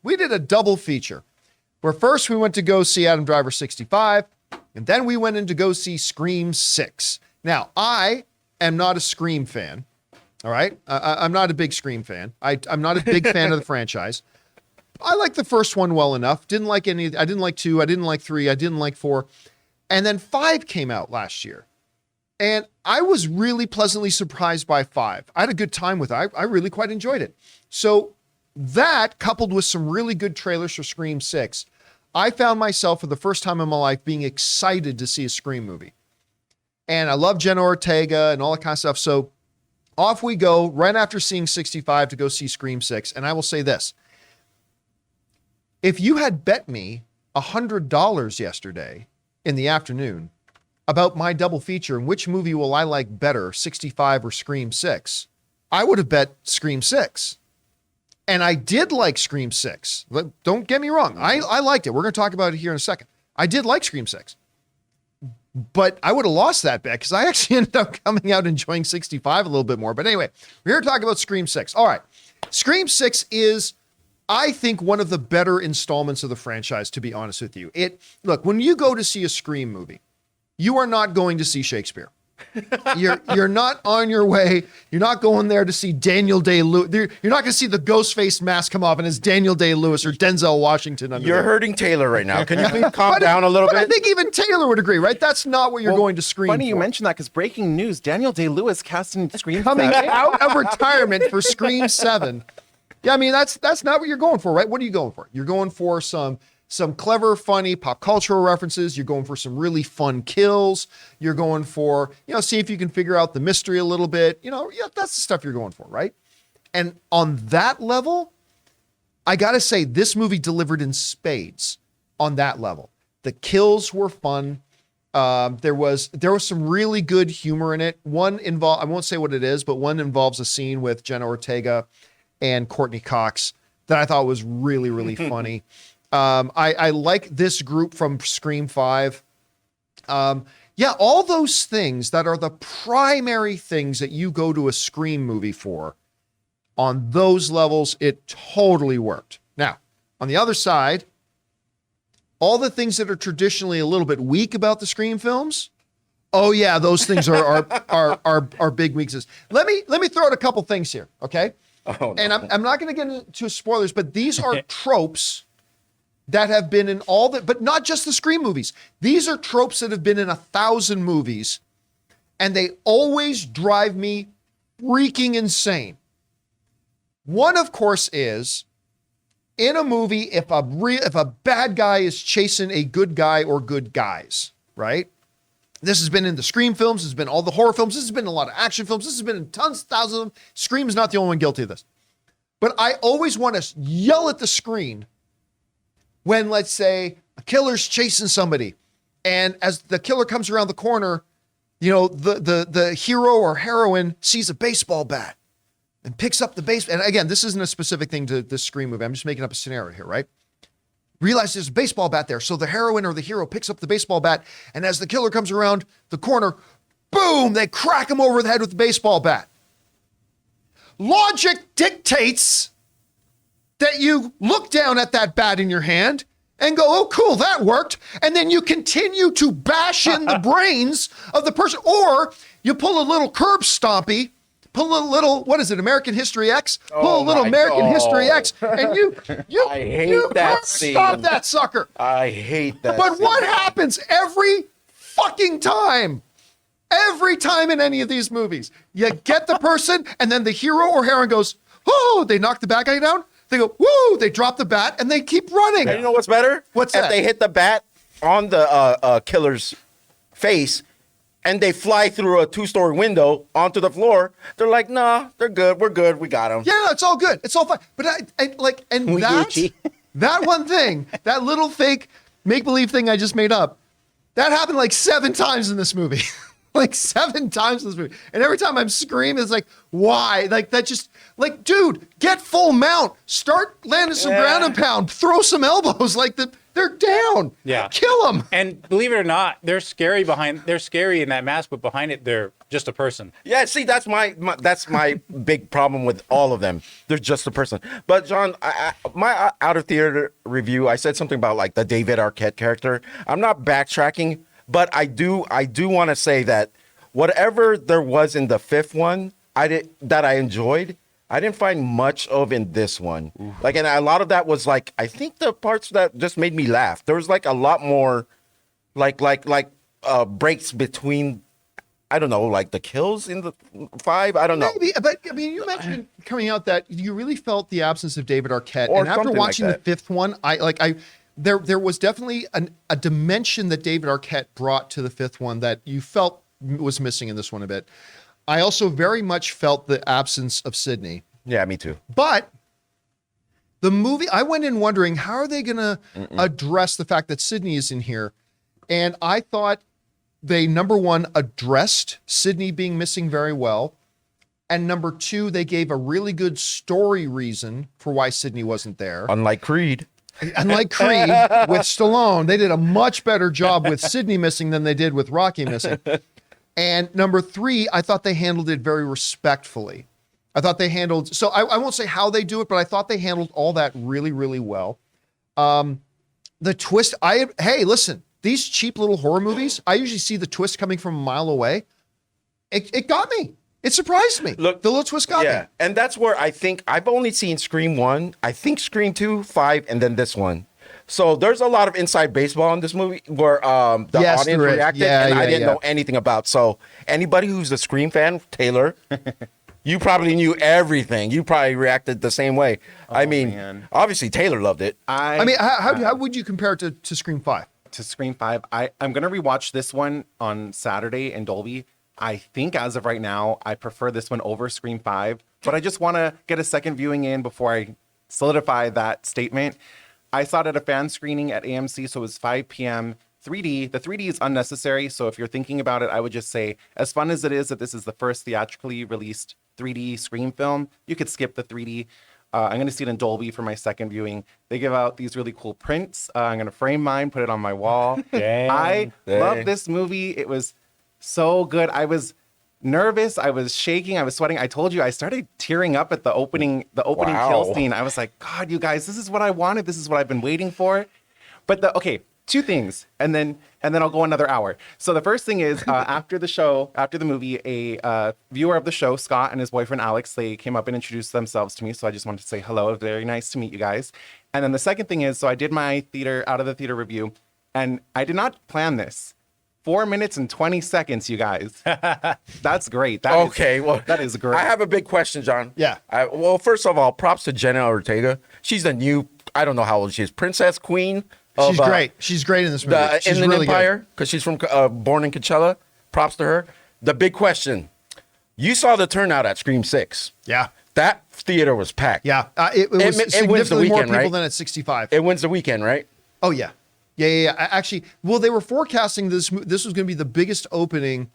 We did a double feature where first we went to go see Adam Driver 65, and then we went in to go see Scream 6. Now, I am not a Scream fan, all right? I'm not a big Scream fan. I'm not a big fan of the franchise. I like the first one well enough. Didn't like any. I didn't like 2. I didn't like 3. I didn't like 4. And then 5 came out last year. And I was really pleasantly surprised by 5. I had a good time with it. I really quite enjoyed it. So that, coupled with some really good trailers for Scream 6, I found myself for the first time in my life being excited to see a Scream movie. And I love Jenna Ortega and all that kind of stuff. So off we go right after seeing 65 to go see Scream 6. And I will say this. If you had bet me $100 yesterday in the afternoon about my double feature and which movie will I like better, 65 or Scream 6, I would have bet Scream 6. And I did like Scream 6. Don't get me wrong. I liked it. We're going to talk about it here in a second. I did like Scream 6. But I would have lost that bet because I actually ended up coming out enjoying 65 a little bit more. But anyway, we're here to talk about Scream 6. All right. Scream 6 is, I think, one of the better installments of the franchise, to be honest with you. Look, when you go to see a Scream movie, you are not going to see Shakespeare. You're not on your way. You're not going there to see Daniel Day-Lewis. You're not going to see the Ghostface mask come off and it's Daniel Day-Lewis or Denzel Washington. You're hurting Taylor right now. Can you please calm down a little bit? I think even Taylor would agree, right? That's not what you're going to Scream Funny for. you mentioned that because breaking news, Daniel Day-Lewis cast in Scream Coming 7. out of retirement for Scream 7. Yeah, I mean, that's not what you're going for, right? What are you going for? You're going for some clever, funny pop cultural references. You're going for some really fun kills. You're going for, see if you can figure out the mystery a little bit. That's the stuff you're going for, right? And on that level, I got to say, this movie delivered in spades on that level. The kills were fun. There was some really good humor in it. I won't say what it is, but one involves a scene with Jenna Ortega and Courtney Cox that I thought was really, really funny. I like this group from Scream 5. All those things that are the primary things that you go to a Scream movie for, on those levels, it totally worked. Now, on the other side, all the things that are traditionally a little bit weak about the Scream films, oh yeah, those things are big weaknesses. Let me throw out a couple things here, okay? Oh, no. And I'm not going to get into spoilers, but these are tropes that have been in but not just the Scream movies. These are tropes that have been in 1,000 movies, and they always drive me freaking insane. One, of course, is in a movie, if a bad guy is chasing a good guy or good guys, right? This has been in the Scream films. This has been all the horror films. This has been in a lot of action films. This has been in thousands of them. Scream is not the only one guilty of this. But I always want to yell at the screen when, let's say, a killer's chasing somebody, and as the killer comes around the corner, the hero or heroine sees a baseball bat and picks up the baseball. And again, this isn't a specific thing to this Scream movie. I'm just making up a scenario here, right? Realize there's a baseball bat there. So the heroine or the hero picks up the baseball bat, and as the killer comes around the corner, boom, they crack him over the head with the baseball bat. Logic dictates that you look down at that bat in your hand and go, oh, cool, that worked. And then you continue to bash in the brains of the person, or you pull a little curb stompy, pull a little, what is it, American History X? Pull a little American History X, and you I hate that curb scene. stomp that sucker. I hate that But scene. what happens every fucking time? Every time in any of these movies, you get the person, and then the hero or heroine goes, oh, they knock the bad guy down. They go, woo, they drop the bat, and they keep running. And you know what's better? What's if that? they hit the bat on the killer's face, and they fly through a 2-story window onto the floor. They're like, nah, they're good. We're good. We got them. Yeah, no, it's all good. It's all fine. But that one thing, that little fake make-believe thing I just made up, that happened like 7 times in this movie. like 7 times in this movie. And every time I'm screaming, it's like, why? Like that just like, dude, get full mount. Start landing some ground and pound. Throw some elbows. Like they're down. Yeah. Kill them. And believe it or not, they're scary in that mask, but behind it, they're just a person. Yeah, see, that's my big problem with all of them. They're just a person. But John, my out of theater review, I said something about like the David Arquette character. I'm not backtracking, but I do want to say that whatever there was in the 5th one, that I enjoyed, I didn't find much of in this one. Ooh. Like, and a lot of that was like, I think the parts that just made me laugh. There was like a lot more, like breaks between. I don't know, like the kills in the 5. I don't know. Maybe, but I mean, you mentioned coming out that you really felt the absence of David Arquette, Or and after something watching like the 5th one, there was definitely a dimension that David Arquette brought to the 5th one that you felt was missing in this one a bit. I also very much felt the absence of Sydney. Yeah, me too. But the movie, I went in wondering how are they going to address the fact that Sydney is in here, and I thought. They, number one, addressed Sydney being missing very well. And number 2, they gave a really good story reason for why Sydney wasn't there. Unlike Creed with Stallone, they did a much better job with Sydney missing than they did with Rocky missing. And number 3, I thought they handled it very respectfully. I thought they handled, so I won't say how they do it, but I thought they handled all that really, really well. The twist, hey, listen. These cheap little horror movies, I usually see the twist coming from a mile away. It got me. It surprised me. Look, the little twist got me. And that's where I think I've only seen Scream 1, I think Scream 2, 5, and then this one. So there's a lot of inside baseball in this movie where the audience reacted and I didn't know anything about. So anybody who's a Scream fan, Taylor, you probably knew everything. You probably reacted the same way. Obviously Taylor loved it. How would you compare it to Scream 5? To Scream 5, I'm going to rewatch this one on Saturday in Dolby. I think as of right now, I prefer this one over Scream 5, but I just want to get a second viewing in before I solidify that statement. I saw it at a fan screening at AMC, so it was 5 p.m. 3D. The 3D is unnecessary, so if you're thinking about it, I would just say, as fun as it is that this is the first theatrically released 3D Scream film, you could skip the 3D. I'm going to see it in Dolby for my second viewing. They give out these really cool prints. I'm going to frame mine, put it on my wall. I love this movie. It was so good. I was nervous. I was shaking. I was sweating. I told you, I started tearing up at the opening kill scene. I was like, God, you guys, this is what I wanted. This is what I've been waiting for. But 2 things, and then I'll go another hour. So the first thing is, after the movie, a viewer of the show, Scott, and his boyfriend Alex, they came up and introduced themselves to me. So I just wanted to say hello. Very nice to meet you guys. And then the second thing is, so I did my out of the theater review, and I did not plan this. 4 minutes and 20 seconds, you guys. That's great. That is great. I have a big question, John. Yeah. Well, first of all, props to Jenna Ortega. She's the new, I don't know how old she is, Princess Queen. She's great. She's great in this movie. She's Inland really Empire, because she's from born in Coachella. Props to her. The big question: you saw the turnout at Scream 6. Yeah, that theater was packed. Yeah, it was significantly more people than at 65. It wins the weekend, right? Oh yeah. Actually, well, they were forecasting this was going to be the biggest opening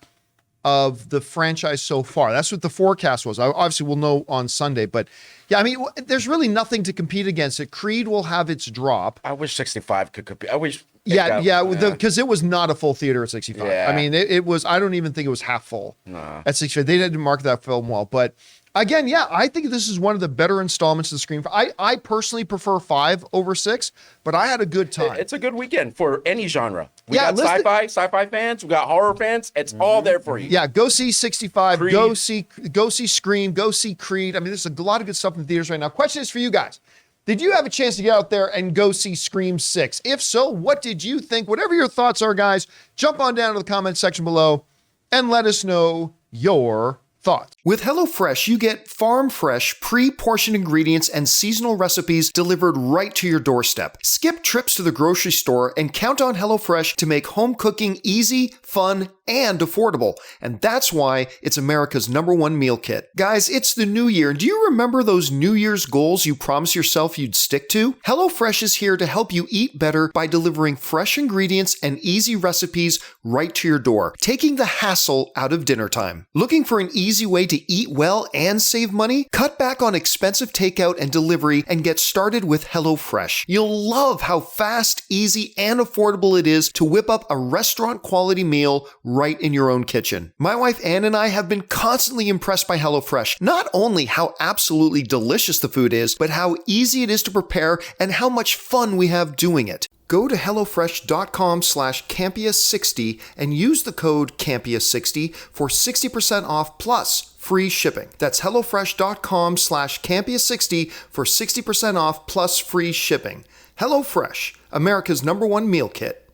of the franchise so far. That's what the forecast was. Obviously, we'll know on Sunday, but yeah, I mean, there's really nothing to compete against it. Creed will have its drop. I wish 65 could compete. I wish. Because it was not a full theater at 65. Yeah. I mean, it was. I don't even think it was half full at 65. They didn't market that film well, but. Again, I think this is one of the better installments of the Scream. I personally prefer 5 over 6, but I had a good time. It's a good weekend for any genre. We got sci-fi fans, we got horror fans. It's all there for you. Yeah, go see 65, Creed. go see Scream, go see Creed. I mean, there's a lot of good stuff in the theaters right now. Question is for you guys. Did you have a chance to get out there and go see Scream 6? If so, what did you think? Whatever your thoughts are, guys, jump on down to the comment section below and let us know your thoughts. With HelloFresh, you get farm-fresh, pre-portioned ingredients and seasonal recipes delivered right to your doorstep. Skip trips to the grocery store and count on HelloFresh to make home cooking easy, fun, and affordable. And that's why it's America's #1 meal kit. Guys, it's the new year. Do you remember those New Year's goals you promised yourself you'd stick to? HelloFresh is here to help you eat better by delivering fresh ingredients and easy recipes right to your door, taking the hassle out of dinner time. Looking for an easy way to eat well and save money? Cut back on expensive takeout and delivery and get started with HelloFresh. You'll love how fast, easy, and affordable it is to whip up a restaurant-quality meal right in your own kitchen. My wife Ann and I have been constantly impressed by HelloFresh. Not only how absolutely delicious the food is, but how easy it is to prepare and how much fun we have doing it. Go to HelloFresh.com/Campea60 and use the code Campea60 for 60% off plus free shipping. That's HelloFresh.com/Campea60 for 60% off plus free shipping. HelloFresh, America's #1 meal kit.